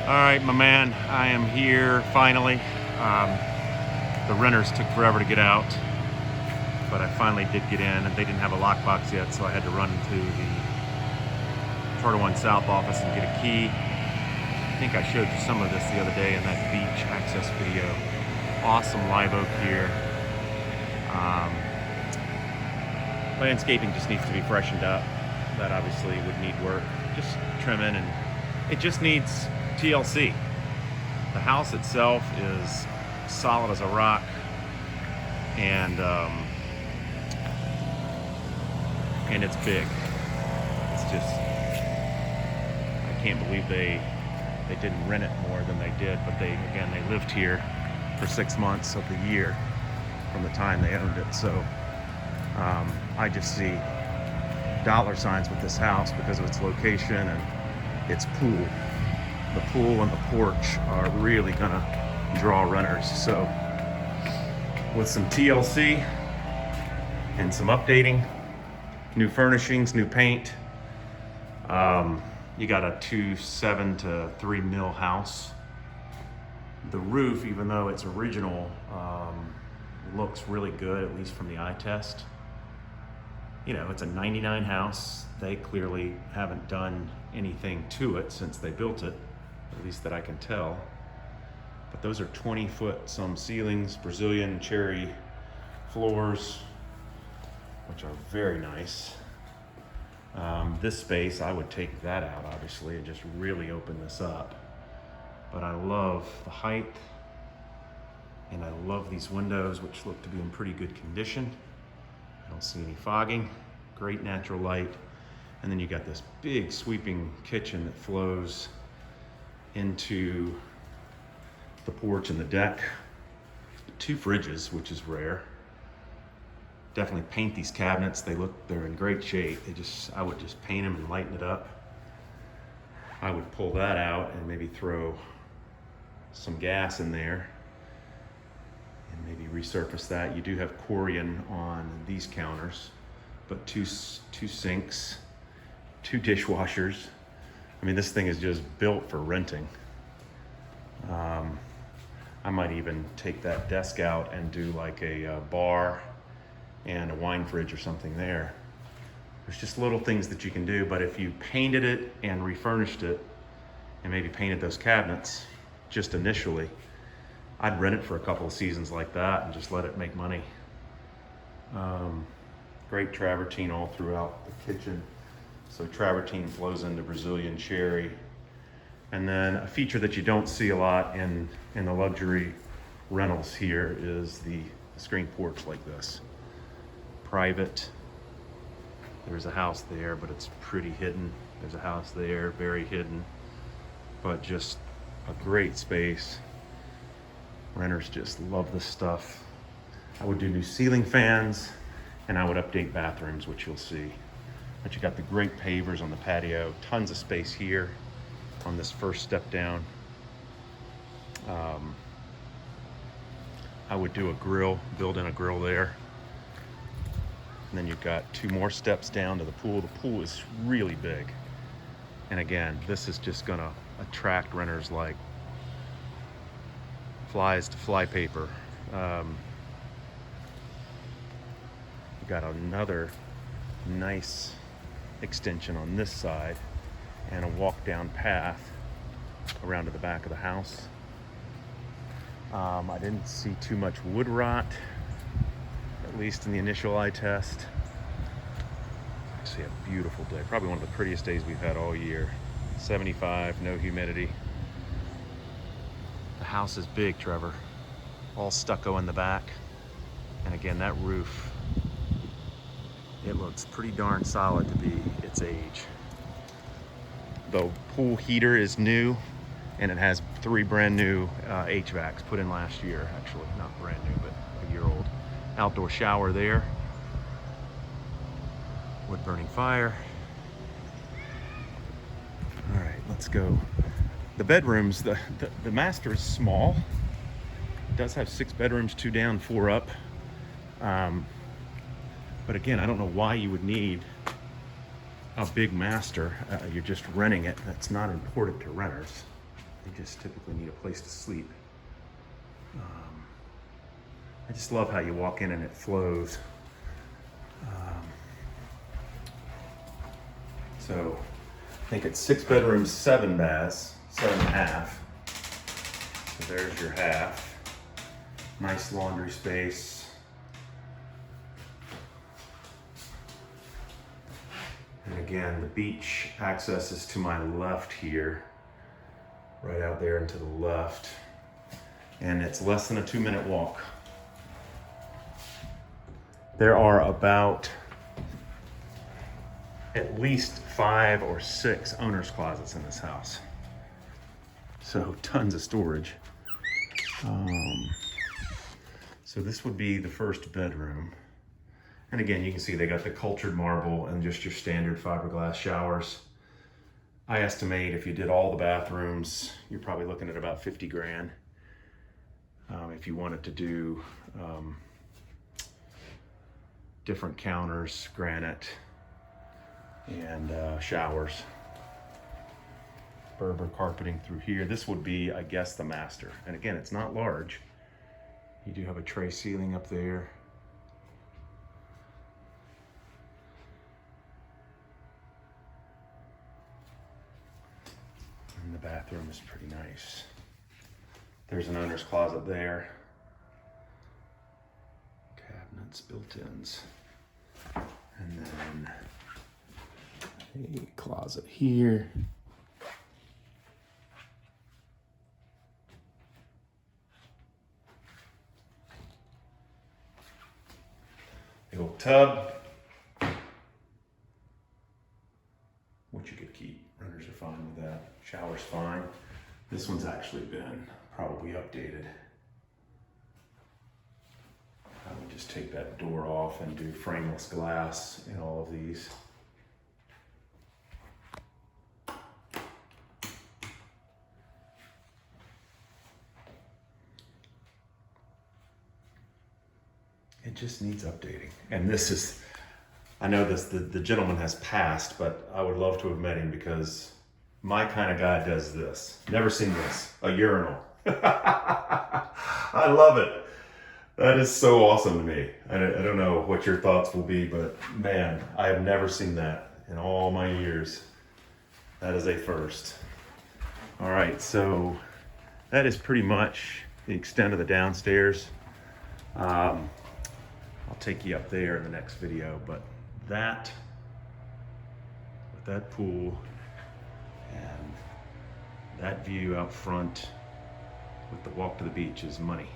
All right, my man, I am here finally. The renters took forever to get out, but I finally did get in, and they didn't have a lockbox yet, so I had to run to the Charter One South office and get a key. I think I showed you some of this the other day in that beach access video. Awesome live oak here. Landscaping just needs to be freshened up. That obviously would need work. Just trimming, and it just needs TLC. The house itself is solid as a rock, and it's big. It's just, I can't believe they didn't rent it more than they did, but they lived here for 6 months of the year from the time they owned it. So I just see dollar signs with this house because of its location and its pool. The pool and the porch are really gonna draw renters. So with some TLC and some updating, new furnishings, new paint, you got a 2.7 to 3 mil house. The roof, even though it's original, looks really good, at least from the eye test. You know, it's a 99 house. They clearly haven't done anything to it since they built it, at least that I can tell. But those are 20-foot some ceilings, Brazilian cherry floors, which are very nice. This space, I would take that out, obviously, and just really open this up. But I love the height, and I love these windows, which look to be in pretty good condition. I don't see any fogging, great natural light. And then you got this big sweeping kitchen that flows into the porch and the deck. 2 fridges, which is rare. Definitely paint these cabinets. They're in great shape. I would just paint them and lighten it up. I would pull that out and maybe throw some gas in there and maybe resurface that. You do have Corian on these counters, but two sinks, 2 dishwashers. I mean, this thing is just built for renting. I might even take that desk out and do like a bar and a wine fridge or something there. There's just little things that you can do, but if you painted it and refurnished it and maybe painted those cabinets just initially, I'd rent it for a couple of seasons like that and just let it make money. Great travertine all throughout the kitchen. So travertine flows into Brazilian cherry. And then a feature that you don't see a lot in the luxury rentals here is the screen porch like this. Private. There's a house there, but it's pretty hidden. There's a house there, very hidden, but just a great space. Renters just love this stuff. I would do new ceiling fans, and I would update bathrooms, which you'll see. But you got the great pavers on the patio, tons of space here on this first step down. I would do a grill, build in a grill there. And then you've got 2 more steps down to the pool. The pool is really big. And again, this is just gonna attract renters like flies to fly paper. You got another nice extension on this side and a walk down path around to the back of the house. I didn't see too much wood rot, at least in the initial eye test. Actually a beautiful day, probably one of the prettiest days we've had all year. 75, no humidity. The house is big, Trevor. All stucco in the back. And again, that roof, it looks pretty darn solid to be its age. The pool heater is new, and it has 3 brand new HVACs put in last year, actually, not brand new, but a year old. Outdoor shower there. Wood burning fire. All right, let's go. The bedrooms, the master is small. It does have 6 bedrooms, 2 down, 4 up. But again, I don't know why you would need a big master. You're just renting it. That's not important to renters. They just typically need a place to sleep. I just love how you walk in and it flows. So I think it's 6 bedrooms, 7 baths, 7.5. So there's your half. Nice laundry space. And again, the beach access is to my left here, right out there and to the left. And it's less than a 2-minute walk. There are about at least 5 or 6 owner's closets in this house. So tons of storage. So this would be the first bedroom. And again, you can see they got the cultured marble and just your standard fiberglass showers. I estimate if you did all the bathrooms, you're probably looking at about 50 grand. If you wanted to do different counters, granite, and showers. Berber carpeting through here. This would be, I guess, the master. And again, it's not large. You do have a tray ceiling up there. And the bathroom is pretty nice. There's an owner's closet there. Cabinets, built-ins. And then a closet here. The old tub, which you could keep. Renters are fine with that. Shower's fine. This one's actually been probably updated. I would just take that door off and do frameless glass in all of these. It just needs updating. And this is, I know this, the gentleman has passed, but I would love to have met him because my kind of guy does this. Never seen this, a urinal. I love it. That is so awesome to me. I don't know what your thoughts will be, but man, I have never seen that in all my years. That is a first. All right, so that is pretty much the extent of the downstairs. I'll take you up there in the next video, but that, with that pool and that view out front with the walk to the beach is money.